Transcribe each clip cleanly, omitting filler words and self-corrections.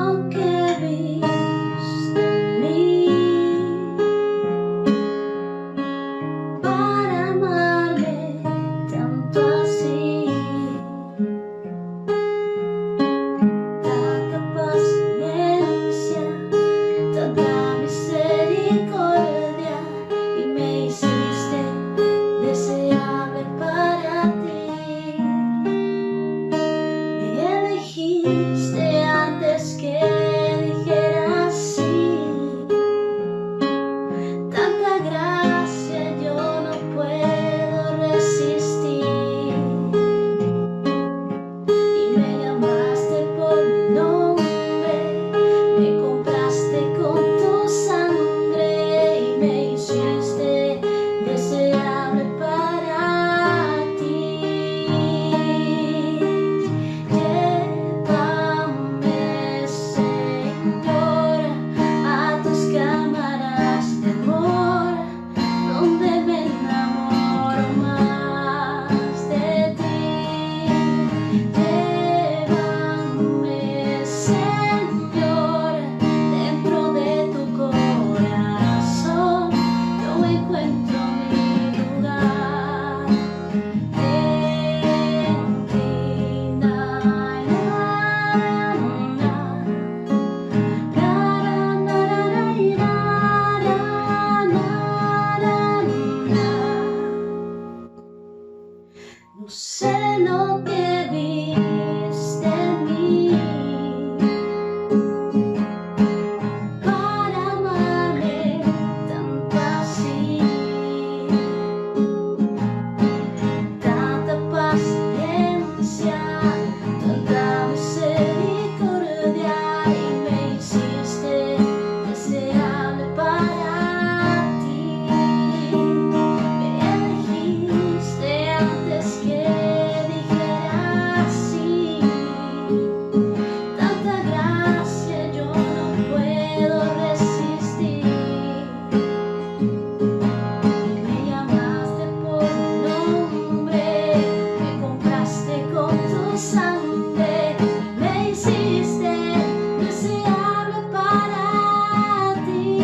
lo que viste en mí para amarme tanto así. Tanta paciencia, tanta misericordia, y me hiciste deseable para ti. Me elegiste antes que dijera sí. Tanta gracia yo no puedo resistir. Y me llamaste por mi nombre, me compraste con tu sangre y me hiciste deseable para ti. Llévame, Señor, a tus cámaras de amor, donde me enamoro más de ti. Llévame, Señor, dentro de tu corazón, yo encuentro mi lugar en ti. Na, na, na, na, na, na, no sé lo que viste en mí para amarme tanto así. Tanta paciencia, tanta misericordia, y me hiciste deseable para ti. Me elegiste antes que dijera sí. Tanta gracia yo no puedo resistir. Me llamaste por mi nombre, me compraste con tu sangre, me hiciste deseable para ti.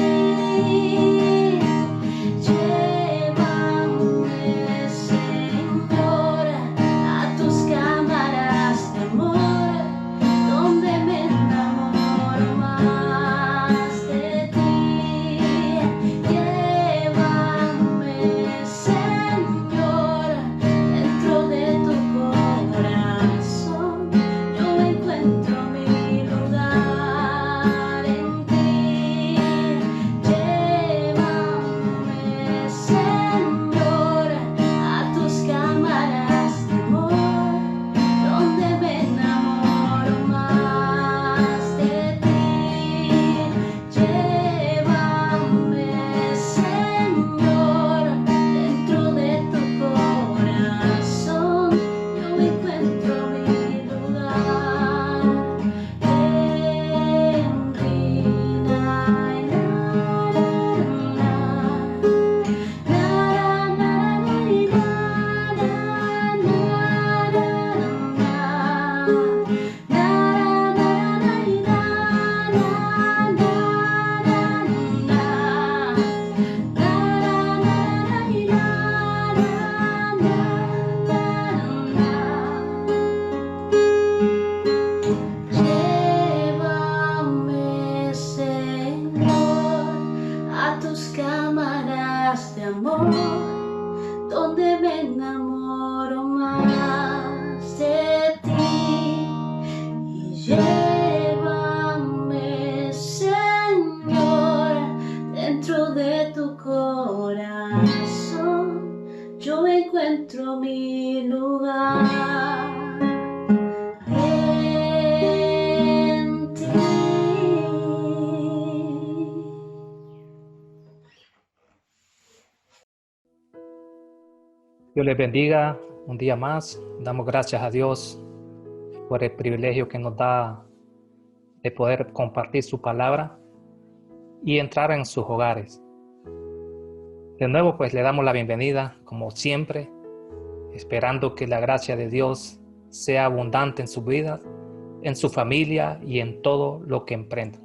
Llévame, Señor, a tus cámaras de amor, donde me enamoro más de ti. Llévame, Señor, dentro de tu corazón, yo encuentro mi lugar en ti. Llévame, Señor, a tus cámaras de amor, donde me enamoro más de ti. Llévame, Señor, dentro de tu corazón, yo encuentro mi lugar en ti. Na, llévame, Señor, a tus cámaras de amor, donde me enamoro más de ti. Y llévame, Señor, dentro de tu corazón, yo encuentro mi lugar en ti. Dios les bendiga un día más. Damos gracias a Dios por el privilegio que nos da de poder compartir su palabra y entrar en sus hogares. De nuevo, pues le damos la bienvenida, como siempre, esperando que la gracia de Dios sea abundante en su vida en su familia y en todo lo que emprenda.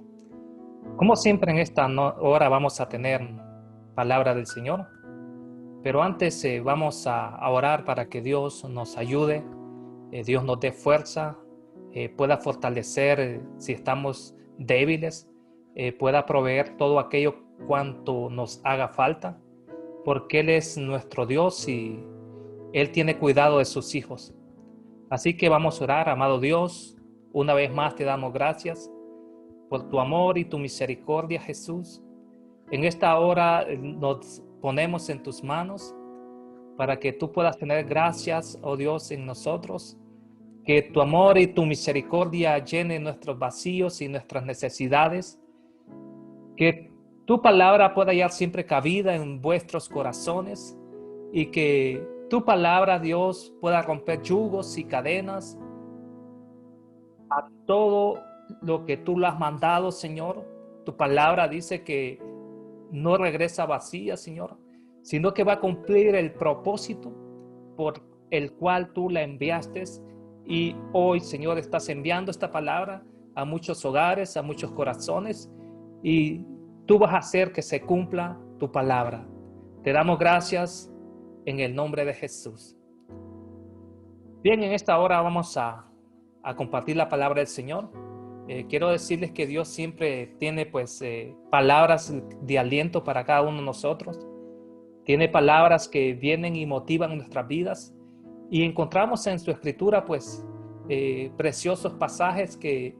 Como siempre en esta hora vamos a tener palabra del Señor, pero antes vamos a orar para que Dios nos ayude, Dios nos dé fuerza, pueda fortalecer si estamos débiles, pueda proveer todo aquello cuanto nos haga falta, porque Él es nuestro Dios y Él tiene cuidado de sus hijos. Así que vamos a orar, amado Dios, una vez más te damos gracias por tu amor y tu misericordia, Jesús. En esta hora nos ponemos en tus manos para que tú puedas tener gracias, oh Dios, en nosotros. Que tu amor y tu misericordia llenen nuestros vacíos y nuestras necesidades. Que tu palabra pueda hallar siempre cabida en vuestros corazones y que tu palabra, Dios, pueda romper yugos y cadenas a todo lo que tú le has mandado, Señor. Tu palabra dice que no regresa vacía, Señor, sino que va a cumplir el propósito por el cual tú la enviaste. Y hoy, Señor, estás enviando esta palabra a muchos hogares, a muchos corazones, y tú vas a hacer que se cumpla tu palabra. Te damos gracias en el nombre de Jesús. Bien, en esta hora vamos a compartir la palabra del Señor. Quiero decirles que Dios siempre tiene palabras de aliento para cada uno de nosotros. Tiene palabras que vienen y motivan nuestras vidas. Y encontramos en su escritura preciosos pasajes que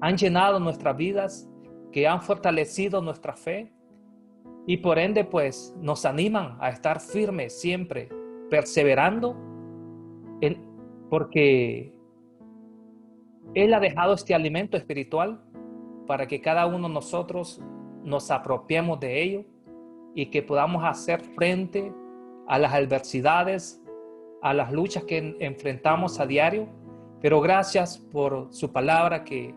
han llenado nuestras vidas, que han fortalecido nuestra fe y por ende nos animan a estar firmes siempre, perseverando, porque Él ha dejado este alimento espiritual para que cada uno de nosotros nos apropiemos de ello y que podamos hacer frente a las adversidades, a las luchas que enfrentamos a diario. Pero gracias por su palabra que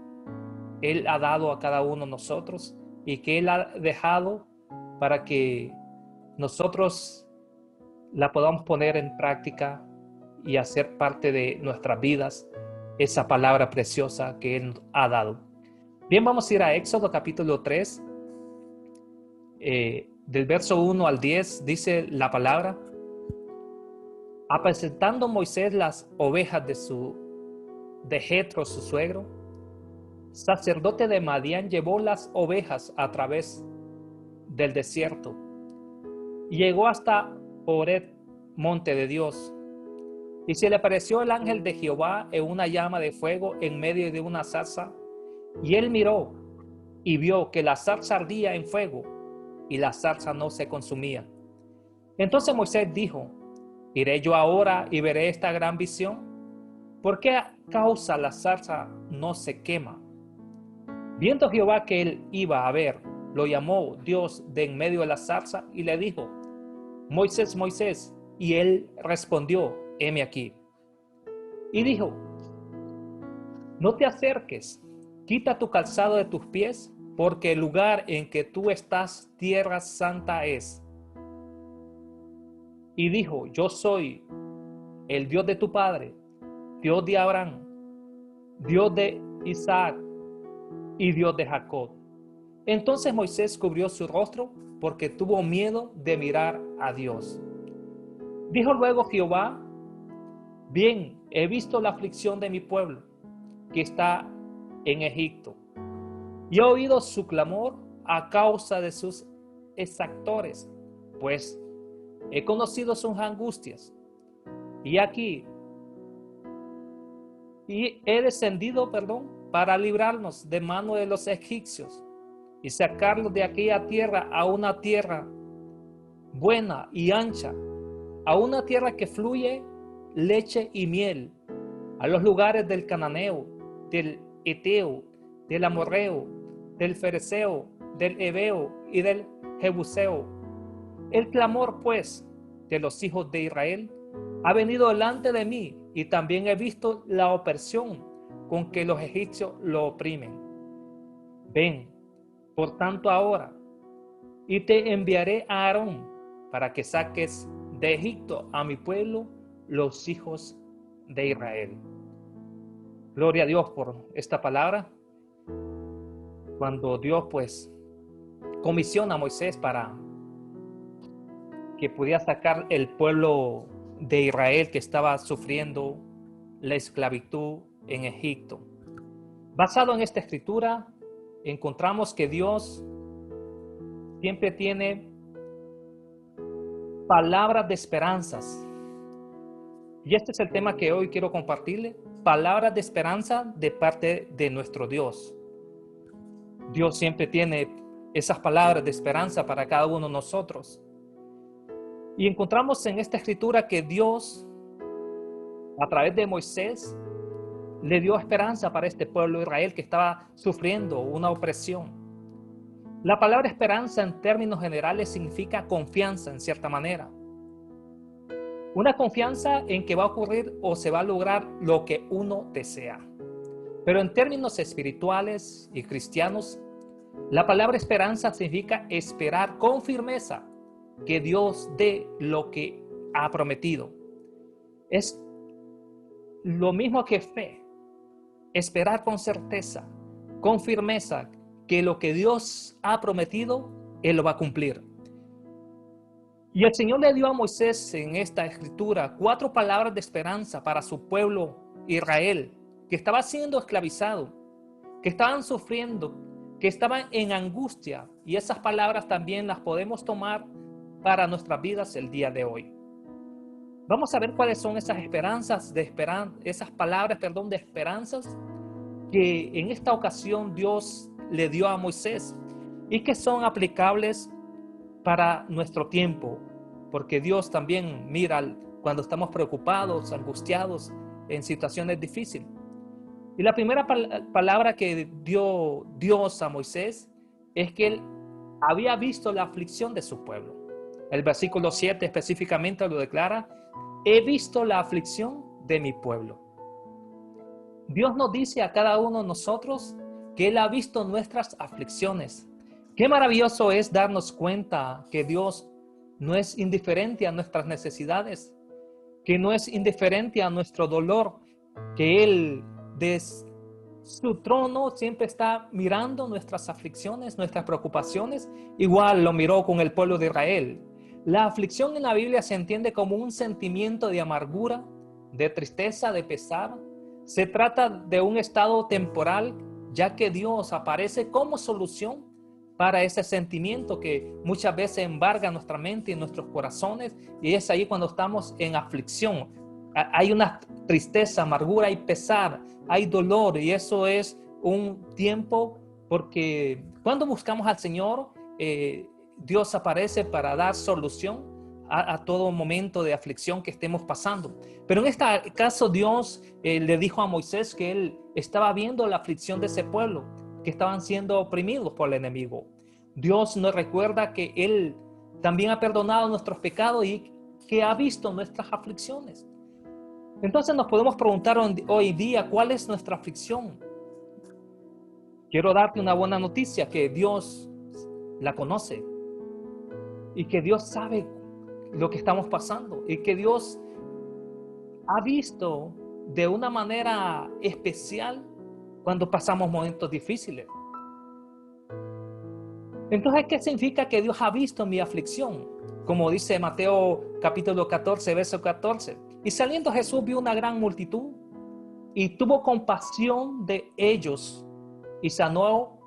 Él ha dado a cada uno de nosotros y que Él ha dejado para que nosotros la podamos poner en práctica y hacer parte de nuestras vidas esa palabra preciosa que Él ha dado. Bien, vamos a ir a Éxodo capítulo 3, del verso 1 al 10, dice la palabra: apacentando Moisés las ovejas de Jetro, su suegro, sacerdote de Madián, llevó las ovejas a través del desierto y llegó hasta Horeb, monte de Dios. Y se le apareció el ángel de Jehová en una llama de fuego en medio de una zarza. Y él miró y vio que la zarza ardía en fuego y la zarza no se consumía. Entonces Moisés dijo: ¿iré yo ahora y veré esta gran visión? ¿Por qué causa la zarza no se quema? Viendo Jehová que él iba a ver, lo llamó Dios de en medio de la zarza y le dijo: Moisés, Moisés. Y él respondió: heme aquí. Y dijo: no te acerques, quita tu calzado de tus pies, porque el lugar en que tú estás, tierra santa es. Y dijo: yo soy el Dios de tu padre, Dios de Abraham, Dios de Isaac y Dios de Jacob. Entonces Moisés cubrió su rostro porque tuvo miedo de mirar a Dios. Dijo luego Jehová: bien, he visto la aflicción de mi pueblo que está en Egipto, y he oído su clamor a causa de sus exactores, pues he conocido sus angustias. Y aquí, y he descendido, para librarnos de mano de los egipcios y sacarlos de aquella tierra a una tierra buena y ancha, a una tierra que fluye leche y miel, a los lugares del cananeo, del eteo, del amorreo, del fereceo, del heveo y del jebuseo. El clamor, pues, de los hijos de Israel ha venido delante de mí, y también he visto la opresión con que los egipcios lo oprimen. Ven, por tanto, ahora, y te enviaré a Aarón para que saques de Egipto a mi pueblo, los hijos de Israel. Gloria a Dios por esta palabra. Cuando Dios pues comisiona a Moisés para que pudiera sacar el pueblo de Israel que estaba sufriendo la esclavitud en Egipto. Basado en esta escritura, encontramos que Dios siempre tiene palabras de esperanzas. Y este es el tema que hoy quiero compartirle. Palabras de esperanza de parte de nuestro Dios. Dios siempre tiene esas palabras de esperanza para cada uno de nosotros. Y encontramos en esta escritura que Dios, a través de Moisés, le dio esperanza para este pueblo de Israel que estaba sufriendo una opresión. La palabra esperanza en términos generales significa confianza en cierta manera. Una confianza en que va a ocurrir o se va a lograr lo que uno desea. Pero en términos espirituales y cristianos, la palabra esperanza significa esperar con firmeza que Dios dé lo que ha prometido. Es lo mismo que fe. Esperar con certeza, con firmeza, que lo que Dios ha prometido, Él lo va a cumplir. Y el Señor le dio a Moisés en esta escritura 4 palabras de esperanza para su pueblo Israel, que estaba siendo esclavizado, que estaban sufriendo, que estaban en angustia. Y esas palabras también las podemos tomar para nuestras vidas el día de hoy. Vamos a ver cuáles son esas esperanzas esas palabras, de esperanzas que en esta ocasión Dios le dio a Moisés y que son aplicables para nuestro tiempo, porque Dios también mira cuando estamos preocupados, angustiados, en situaciones difíciles. Y la primera palabra que dio Dios a Moisés es que él había visto la aflicción de su pueblo. El versículo 7 específicamente lo declara: he visto la aflicción de mi pueblo. Dios nos dice a cada uno de nosotros que Él ha visto nuestras aflicciones. Qué maravilloso es darnos cuenta que Dios no es indiferente a nuestras necesidades, que no es indiferente a nuestro dolor, que Él de su trono siempre está mirando nuestras aflicciones, nuestras preocupaciones. Igual lo miró con el pueblo de Israel. La aflicción en la Biblia se entiende como un sentimiento de amargura, de tristeza, de pesar. Se trata de un estado temporal, ya que Dios aparece como solución para ese sentimiento que muchas veces embarga nuestra mente y nuestros corazones, y es ahí cuando estamos en aflicción. Hay una tristeza, amargura, hay pesar, hay dolor, y eso es un tiempo, porque cuando buscamos al Señor, Dios aparece para dar solución a todo momento de aflicción que estemos pasando. Pero en este caso Dios le dijo a Moisés que Él estaba viendo la aflicción de ese pueblo, que estaban siendo oprimidos por el enemigo. Dios nos recuerda que Él también ha perdonado nuestros pecados y que ha visto nuestras aflicciones. Entonces nos podemos preguntar hoy día, ¿cuál es nuestra aflicción? Quiero darte una buena noticia, que Dios la conoce y que Dios sabe lo que estamos pasando y que Dios ha visto de una manera especial cuando pasamos momentos difíciles. Entonces, ¿qué significa que Dios ha visto mi aflicción? Como dice Mateo capítulo 14, verso 14. Y saliendo Jesús vio una gran multitud y tuvo compasión de ellos y sanó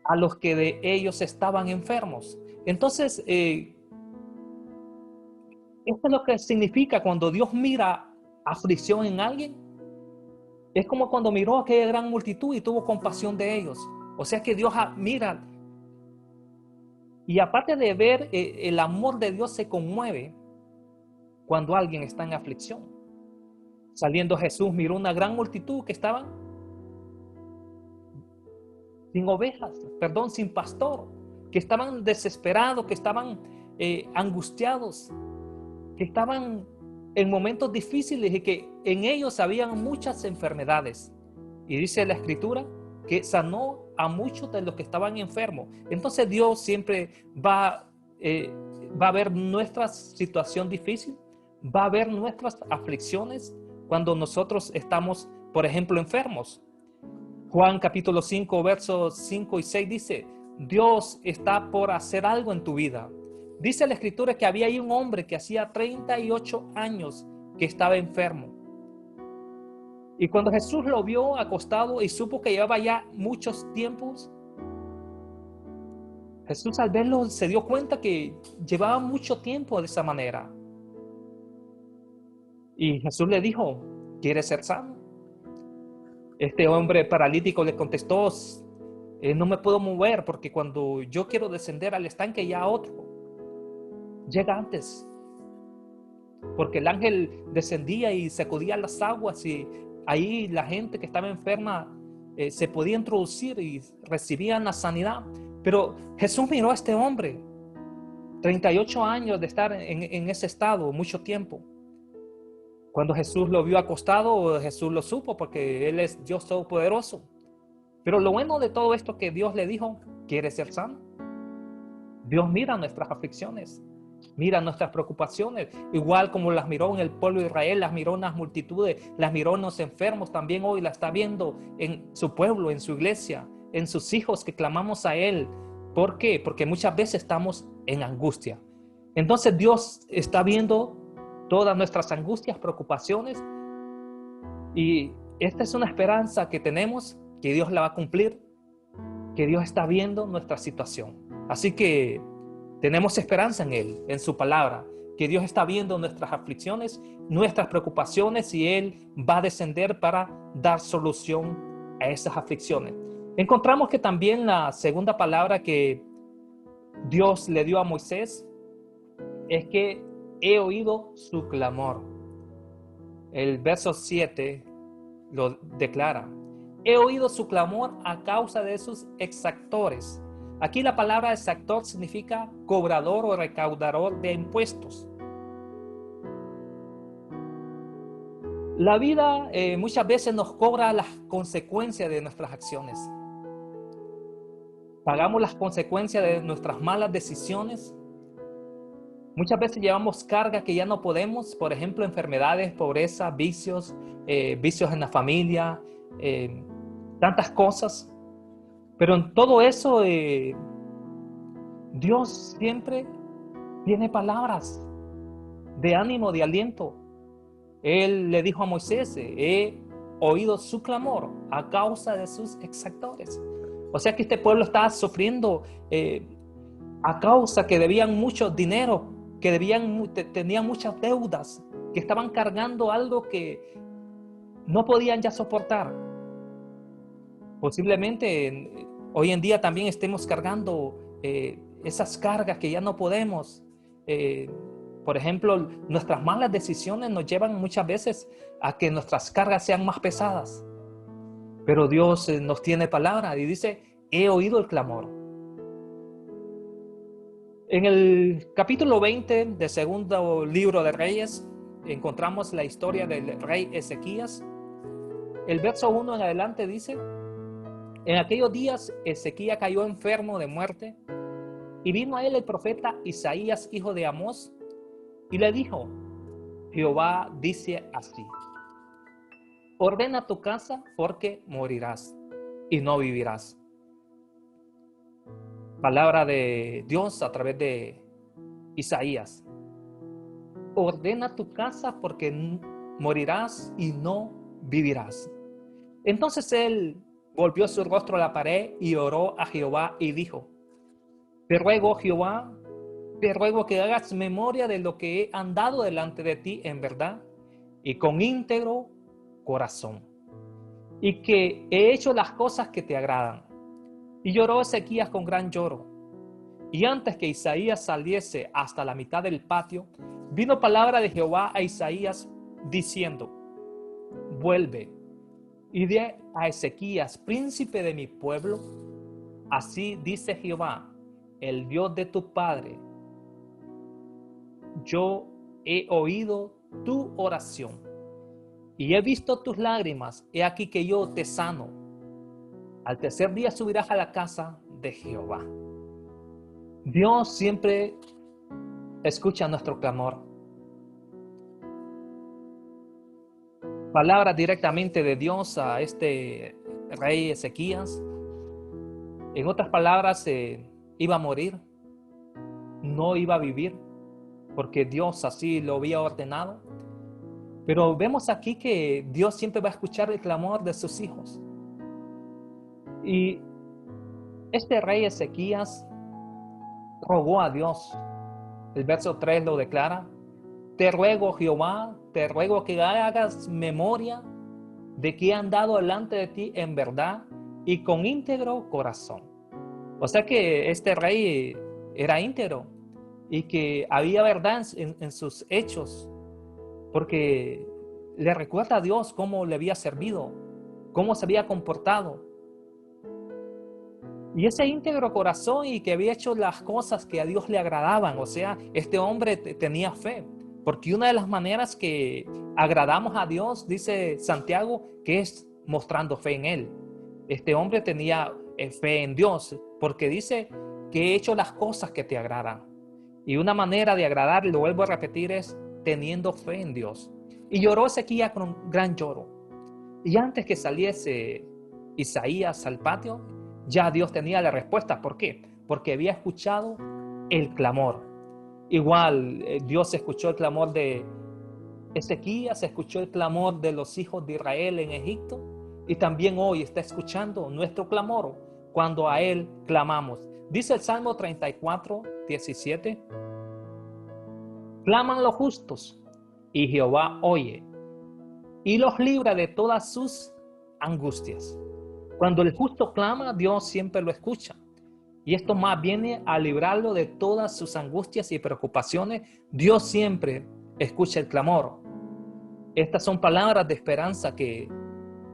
a los que de ellos estaban enfermos. Entonces, esto es lo que significa cuando Dios mira aflicción en alguien. Es como cuando miró a aquella gran multitud y tuvo compasión de ellos. O sea que Dios mira. Y aparte de ver, el amor de Dios se conmueve cuando alguien está en aflicción. Saliendo Jesús miró una gran multitud que estaban sin pastor, que estaban desesperados, que estaban angustiados, que estaban en momentos difíciles y que en ellos habían muchas enfermedades. Y dice la Escritura que sanó a muchos de los que estaban enfermos. Entonces Dios siempre va a ver nuestra situación difícil, va a ver nuestras aflicciones cuando nosotros estamos por ejemplo, enfermos. Juan capítulo 5, versos 5 y 6 dice, Dios está por hacer algo en tu vida. Dice la escritura que había ahí un hombre que hacía 38 años que estaba enfermo. Y cuando Jesús lo vio acostado y supo que llevaba ya muchos tiempos, Jesús al verlo se dio cuenta que llevaba mucho tiempo de esa manera. Y Jesús le dijo, ¿quieres ser sano? Este hombre paralítico le contestó, no me puedo mover porque cuando yo quiero descender al estanque ya otro llega antes. Porque el ángel descendía y sacudía las aguas y ahí la gente que estaba enferma se podía introducir y recibían la sanidad. Pero Jesús miró a este hombre, 38 años de estar en ese estado, mucho tiempo. Cuando Jesús lo vio acostado, Jesús lo supo porque Él es Dios Todopoderoso. Pero lo bueno de todo esto que Dios le dijo, ¿quieres ser sano? Dios mira nuestras aflicciones, mira nuestras preocupaciones, igual como las miró en el pueblo de Israel, las miró en las multitudes, las miró en los enfermos, también hoy la está viendo en su pueblo, en su iglesia, en sus hijos que clamamos a Él. ¿Por qué? Porque muchas veces estamos en angustia. Entonces Dios está viendo todas nuestras angustias, preocupaciones, y esta es una esperanza que tenemos, que Dios la va a cumplir, que Dios está viendo nuestra situación. Así que tenemos esperanza en Él, en su palabra, que Dios está viendo nuestras aflicciones, nuestras preocupaciones, y Él va a descender para dar solución a esas aflicciones. Encontramos que también la segunda palabra que Dios le dio a Moisés es que he oído su clamor. El verso 7 lo declara. He oído su clamor a causa de sus exactores. Aquí la palabra exactor significa cobrador o recaudador de impuestos. La vida muchas veces nos cobra las consecuencias de nuestras acciones. Pagamos las consecuencias de nuestras malas decisiones. Muchas veces llevamos carga que ya no podemos, por ejemplo, enfermedades, pobreza, vicios, vicios en la familia, tantas cosas. Pero en todo eso, Dios siempre tiene palabras de ánimo, de aliento. Él le dijo a Moisés, he oído su clamor a causa de sus exactores. O sea que este pueblo estaba sufriendo a causa que debían mucho dinero, que tenían muchas deudas, que estaban cargando algo que no podían ya soportar. Posiblemente hoy en día también estemos cargando esas cargas que ya no podemos. Por ejemplo, nuestras malas decisiones nos llevan muchas veces a que nuestras cargas sean más pesadas. Pero Dios nos tiene palabra y dice, he oído el clamor. En el capítulo 20 del segundo libro de Reyes, encontramos la historia del rey Ezequías. El verso 1 en adelante dice, en aquellos días Ezequías cayó enfermo de muerte, y vino a él el profeta Isaías, hijo de Amós, y le dijo, Jehová dice así, ordena tu casa porque morirás y no vivirás. Palabra de Dios a través de Isaías. Ordena tu casa porque morirás y no vivirás. Entonces él volvió su rostro a la pared y oró a Jehová y dijo, te ruego, Jehová, te ruego que hagas memoria de lo que he andado delante de ti en verdad y con íntegro corazón, y que he hecho las cosas que te agradan. Y lloró Ezequías con gran lloro. Y antes que Isaías saliese hasta la mitad del patio, vino palabra de Jehová a Isaías diciendo, vuelve y di a Ezequías, príncipe de mi pueblo, así dice Jehová, el Dios de tu padre, yo he oído tu oración y he visto tus lágrimas, he aquí que yo te sano. Al tercer día subirás a la casa de Jehová. Dios siempre escucha nuestro clamor. palabra directamente de Dios a este rey Ezequías. En otras palabras, iba a morir, no iba a vivir, porque Dios así lo había ordenado. Pero vemos aquí que Dios siempre va a escuchar el clamor de sus hijos. Y este rey Ezequías rogó a Dios. El verso 3 lo declara: te ruego, Jehová, te ruego que hagas memoria de que he andado delante de ti en verdad y con íntegro corazón. O sea que este rey era íntegro y que había verdad en sus hechos, porque le recuerda a Dios cómo le había servido, cómo se había comportado. Y ese íntegro corazón y que había hecho las cosas que a Dios le agradaban. O sea, este hombre tenía fe. Porque una de las maneras que agradamos a Dios, dice Santiago, que es mostrando fe en Él. Este hombre tenía fe en Dios, porque dice que he hecho las cosas que te agradan. Y una manera de agradar, lo vuelvo a repetir, es teniendo fe en Dios. Y lloró Ezequías con un gran lloro. Y antes que saliese Isaías al patio, ya Dios tenía la respuesta. ¿Por qué? Porque había escuchado el clamor. Igual Dios escuchó el clamor de Ezequías, escuchó el clamor de los hijos de Israel en Egipto, y también hoy está escuchando nuestro clamor cuando a Él clamamos. Dice el Salmo 34, 17: claman los justos y Jehová oye y los libra de todas sus angustias. Cuando el justo clama, Dios siempre lo escucha. Y esto más viene a librarlo de todas sus angustias y preocupaciones. Dios siempre escucha el clamor. Estas son palabras de esperanza que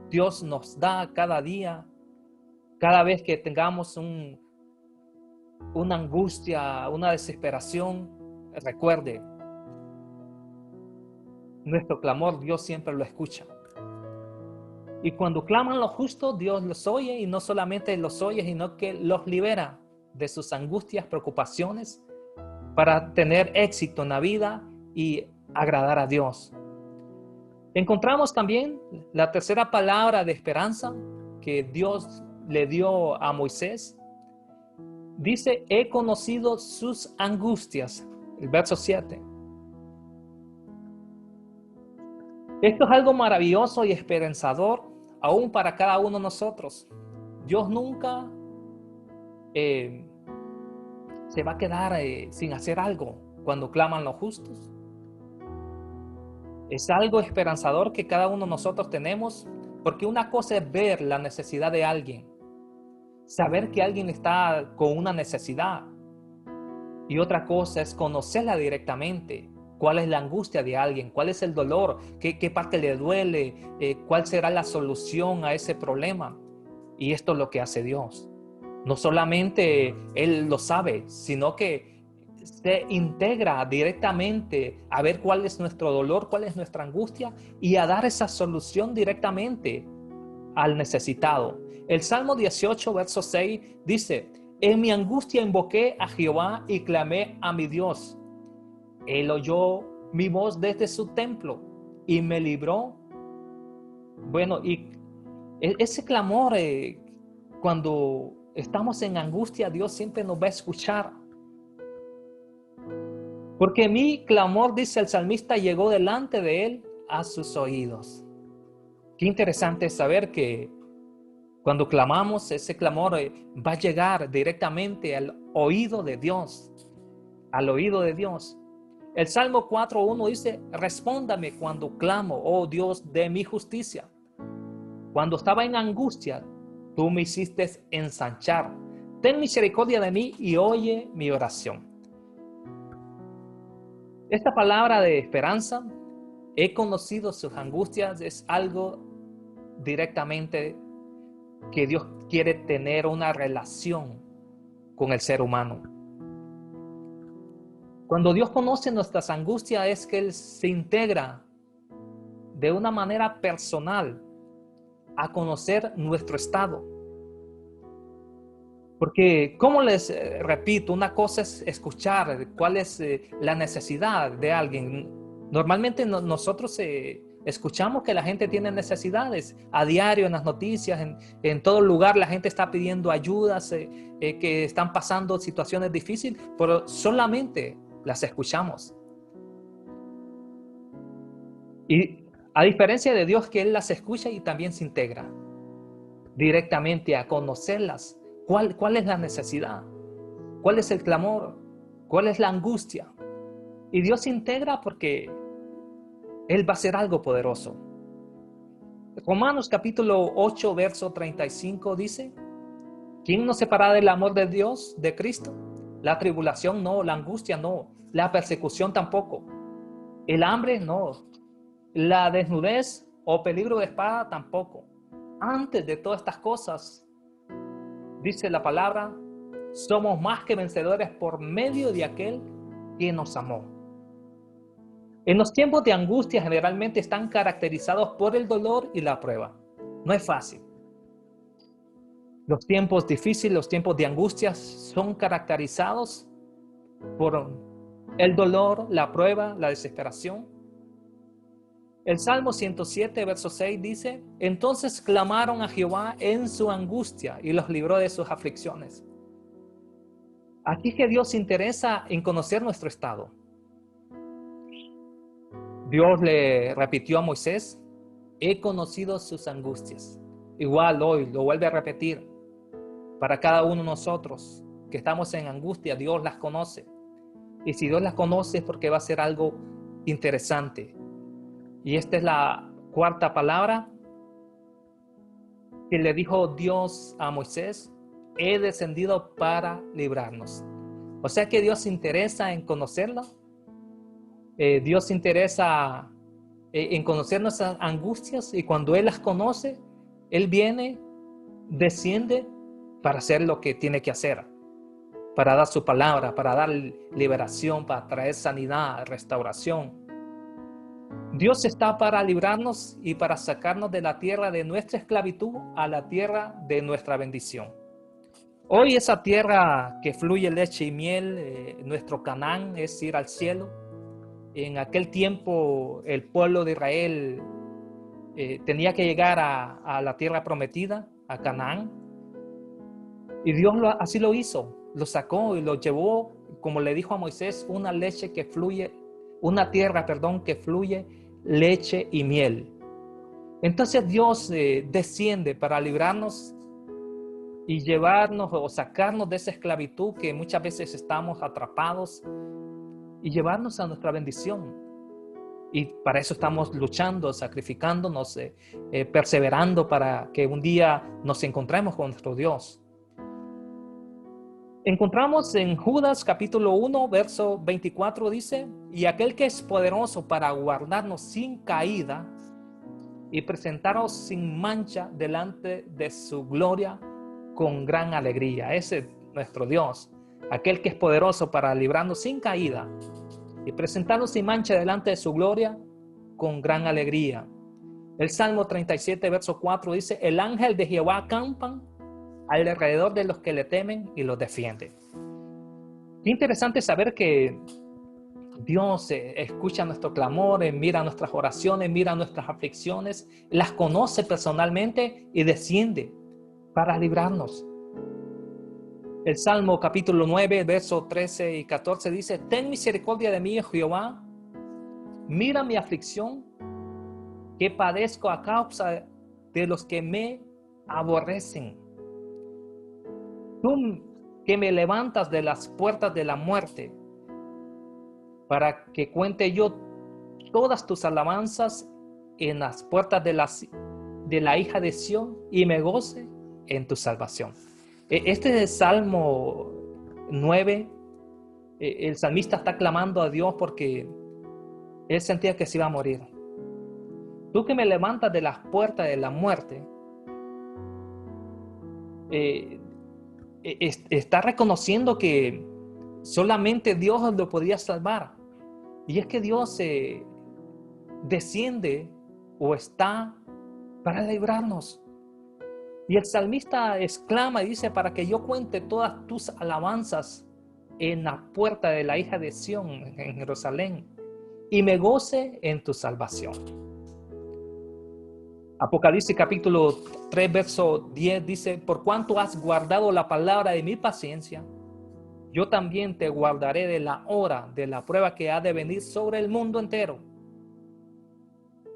Dios nos da cada día, cada vez que tengamos una angustia, una desesperación. Recuerde, nuestro clamor Dios siempre lo escucha. Y cuando claman los justos, Dios los oye, y no solamente los oye, sino que los libera de sus angustias, preocupaciones, para tener éxito en la vida y agradar a Dios. Encontramos también la tercera palabra de esperanza que Dios le dio a Moisés. Dice: he conocido sus angustias. El verso 7. Esto es algo maravilloso y esperanzador, aún para cada uno de nosotros. Dios nunca se va a quedar sin hacer algo cuando claman los justos. Es algo esperanzador que cada uno de nosotros tenemos, porque una cosa es ver la necesidad de alguien, saber que alguien está con una necesidad, y otra cosa es conocerla directamente. ¿Cuál es la angustia de alguien? ¿Cuál es el dolor? ¿Qué parte le duele? ¿Cuál será la solución a ese problema? Y esto es lo que hace Dios. No solamente Él lo sabe, sino que se integra directamente a ver cuál es nuestro dolor, cuál es nuestra angustia, y a dar esa solución directamente al necesitado. El Salmo 18, verso 6 dice: en mi angustia invoqué a Jehová y clamé a mi Dios. Él oyó mi voz desde su templo y me libró. Bueno, y ese clamor, cuando estamos en angustia, Dios siempre nos va a escuchar. Porque mi clamor, dice el salmista, llegó delante de Él a sus oídos. Qué interesante saber que cuando clamamos, ese clamor va a llegar directamente al oído de Dios. Al oído de Dios. El Salmo 4:1 dice: respóndame cuando clamo, oh Dios de mi justicia. Cuando estaba en angustia, tú me hiciste ensanchar. Ten misericordia de mí y oye mi oración. Esta palabra de esperanza, he conocido sus angustias, es algo directamente que Dios quiere tener una relación con el ser humano. Cuando Dios conoce nuestras angustias, es que Él se integra de una manera personal a conocer nuestro estado. Porque, como les repito, una cosa es escuchar cuál es la necesidad de alguien. Normalmente nosotros Escuchamos que la gente tiene necesidades a diario en las noticias, en todo lugar la gente está pidiendo ayudas, que están pasando situaciones difíciles, pero solamente las escuchamos. Y a diferencia de Dios, que Él las escucha y también se integra directamente a conocerlas. ¿Cuál es la necesidad? ¿Cuál es el clamor? ¿Cuál es la angustia? Y Dios se integra porque Él va a hacer algo poderoso. Romanos capítulo 8, verso 35 dice: ¿quién nos separará del amor de Dios, de Cristo? La tribulación no, la angustia no, la persecución tampoco, el hambre no, la desnudez o peligro de espada tampoco. Antes de todas estas cosas, dice la palabra, somos más que vencedores por medio de aquel que nos amó. En los tiempos de angustia generalmente están caracterizados por el dolor y la prueba. No es fácil. Los tiempos difíciles, los tiempos de angustia son caracterizados por el dolor, la prueba, la desesperación. El Salmo 107, verso 6 dice: entonces clamaron a Jehová en su angustia y los libró de sus aflicciones. Aquí que Dios se interesa en conocer nuestro estado. Dios le repitió a Moisés: he conocido sus angustias. Igual hoy lo vuelve a repetir para cada uno de nosotros que estamos en angustia. Dios las conoce. Y si Dios las conoce es porque va a hacer algo interesante. Y esta es la cuarta palabra que le dijo Dios a Moisés: he descendido para librarnos. O sea que Dios se interesa en conocerlo. Dios se interesa en conocer nuestras angustias, y cuando Él las conoce, Él viene, desciende para hacer lo que tiene que hacer, para dar su palabra, para dar liberación, para traer sanidad, restauración. Dios está para librarnos y para sacarnos de la tierra de nuestra esclavitud a la tierra de nuestra bendición. Hoy esa tierra que fluye leche y miel, nuestro Canaán, es ir al cielo. En aquel tiempo el pueblo de Israel tenía que llegar a la tierra prometida, a Canaán. Y Dios así lo hizo, lo sacó y lo llevó, como le dijo a Moisés, una tierra que fluye leche y miel. Entonces Dios desciende para librarnos y llevarnos o sacarnos de esa esclavitud que muchas veces estamos atrapados, y llevarnos a nuestra bendición. Y para eso estamos luchando, sacrificándonos, perseverando para que un día nos encontremos con nuestro Dios. Encontramos en Judas capítulo 1, verso 24, dice: y aquel que es poderoso para guardarnos sin caída y presentaros sin mancha delante de su gloria con gran alegría. Ese es nuestro Dios, aquel que es poderoso para librarnos sin caída y presentarnos sin mancha delante de su gloria con gran alegría. El Salmo 37, verso 4 dice: el ángel de Jehová acampa alrededor de los que le temen y los defiende. Qué interesante saber que Dios escucha nuestro clamor, mira nuestras oraciones, mira nuestras aflicciones, las conoce personalmente y desciende para librarnos. El Salmo capítulo 9, versos 13 y 14 dice: ten misericordia de mí, Jehová, mira mi aflicción, que padezco a causa de los que me aborrecen. Tú que me levantas de las puertas de la muerte, para que cuente yo todas tus alabanzas en las puertas de la hija de Sión, y me goce en tu salvación. Este es Salmo 9. El salmista está clamando a Dios porque él sentía que se iba a morir. Tú que me levantas de las puertas de la muerte, está reconociendo que solamente Dios lo podía salvar. Y es que Dios desciende o está para librarnos. Y el salmista exclama y dice: para que yo cuente todas tus alabanzas en la puerta de la hija de Sión, en Jerusalén, y me goce en tu salvación. Apocalipsis capítulo 3, verso 10 dice: por cuanto has guardado la palabra de mi paciencia, yo también te guardaré de la hora de la prueba que ha de venir sobre el mundo entero,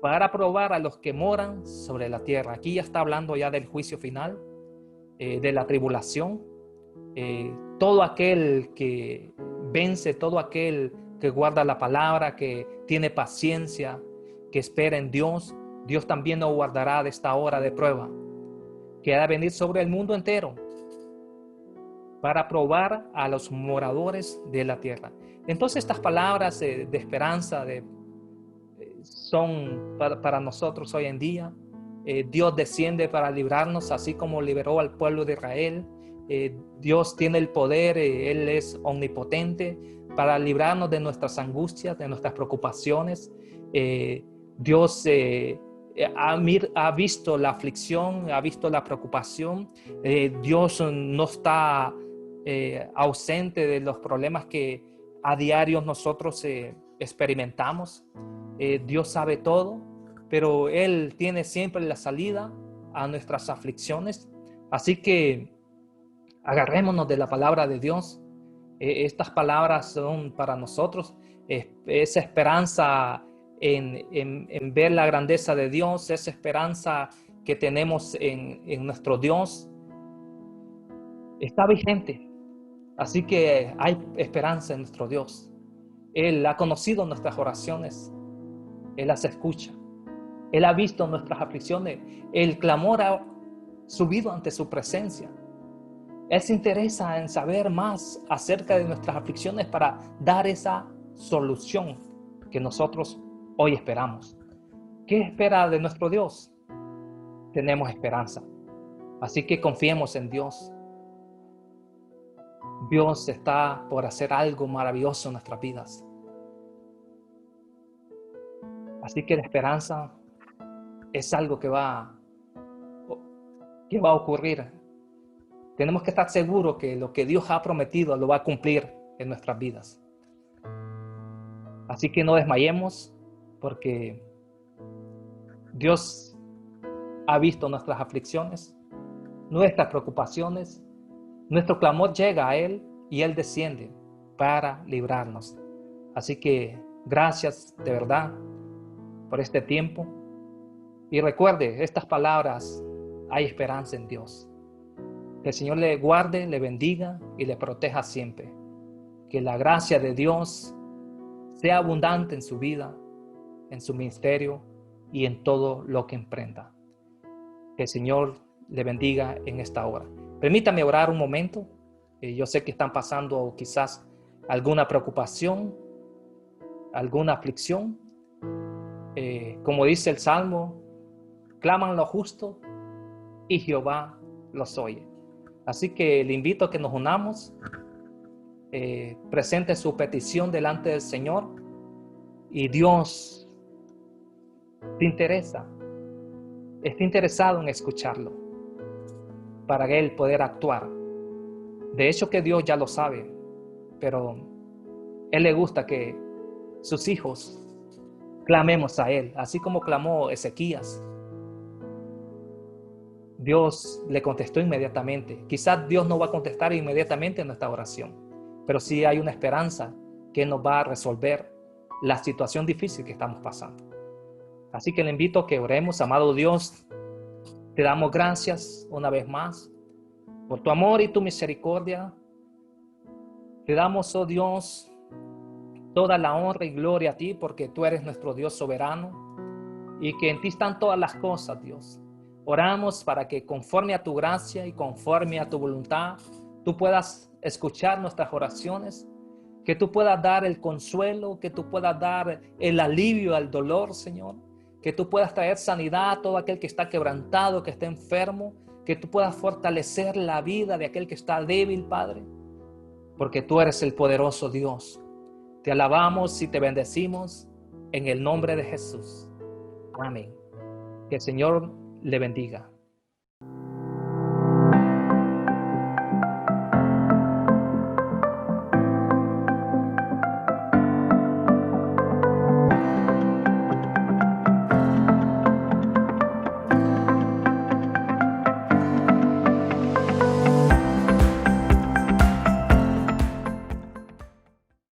para probar a los que moran sobre la tierra. Aquí ya está hablando ya del juicio final, de la tribulación. Todo aquel que vence, todo aquel que guarda la palabra, que tiene paciencia, que espera en Dios, Dios también nos guardará de esta hora de prueba que ha de venir sobre el mundo entero, para probar a los moradores de la tierra. Entonces estas palabras de esperanza son para nosotros hoy en día. Dios desciende para librarnos, así como liberó al pueblo de Israel. Dios tiene el poder, Él es omnipotente para librarnos de nuestras angustias, de nuestras preocupaciones. Dios ha visto la aflicción, ha visto la preocupación. Dios no está ausente de los problemas que a diario nosotros experimentamos. Dios sabe todo, pero Él tiene siempre la salida a nuestras aflicciones. Así que agarrémonos de la palabra de Dios. Estas palabras son para nosotros esa esperanza en ver la grandeza de Dios, esa esperanza que tenemos en nuestro Dios. Está vigente. Así que hay esperanza en nuestro Dios. Él ha conocido nuestras oraciones. Él las escucha. Él ha visto nuestras aflicciones. El clamor ha subido ante su presencia. Él se interesa en saber más acerca de nuestras aflicciones para dar esa solución que nosotros hoy esperamos. ¿Qué espera de nuestro Dios? Tenemos esperanza. Así que confiemos en Dios. Dios está por hacer algo maravilloso en nuestras vidas. Así que la esperanza es algo que va a ocurrir. Tenemos que estar seguros que lo que Dios ha prometido lo va a cumplir en nuestras vidas. Así que no desmayemos, porque Dios ha visto nuestras aflicciones, nuestras preocupaciones. Nuestro clamor llega a Él y Él desciende para librarnos. Así que gracias de verdad por este tiempo. Y recuerde, estas palabras, hay esperanza en Dios. Que el Señor le guarde, le bendiga y le proteja siempre. Que la gracia de Dios sea abundante en su vida, en su ministerio y en todo lo que emprenda. Que el Señor le bendiga en esta hora. Permítame orar un momento. Yo sé que están pasando quizás alguna preocupación, alguna aflicción. Como dice el Salmo, claman lo justo y Jehová los oye. Así que le invito a que nos unamos, presente su petición delante del Señor, y Dios está interesado en escucharlo para Él poder actuar. De hecho que Dios ya lo sabe, pero Él le gusta que sus hijos clamemos a Él, así como clamó Ezequías. Dios le contestó inmediatamente. Quizás Dios no va a contestar inmediatamente en nuestra oración, pero sí hay una esperanza que nos va a resolver la situación difícil que estamos pasando. Así que le invito a que oremos. Amado Dios, te damos gracias una vez más por tu amor y tu misericordia. Te damos, oh Dios, toda la honra y gloria a ti, porque tú eres nuestro Dios soberano y que en ti están todas las cosas, Dios. Oramos para que conforme a tu gracia y conforme a tu voluntad, tú puedas escuchar nuestras oraciones, que tú puedas dar el consuelo, que tú puedas dar el alivio al dolor, Señor, que tú puedas traer sanidad a todo aquel que está quebrantado, que está enfermo, que tú puedas fortalecer la vida de aquel que está débil, Padre, porque tú eres el poderoso Dios. Te alabamos y te bendecimos en el nombre de Jesús. Amén. Que el Señor le bendiga.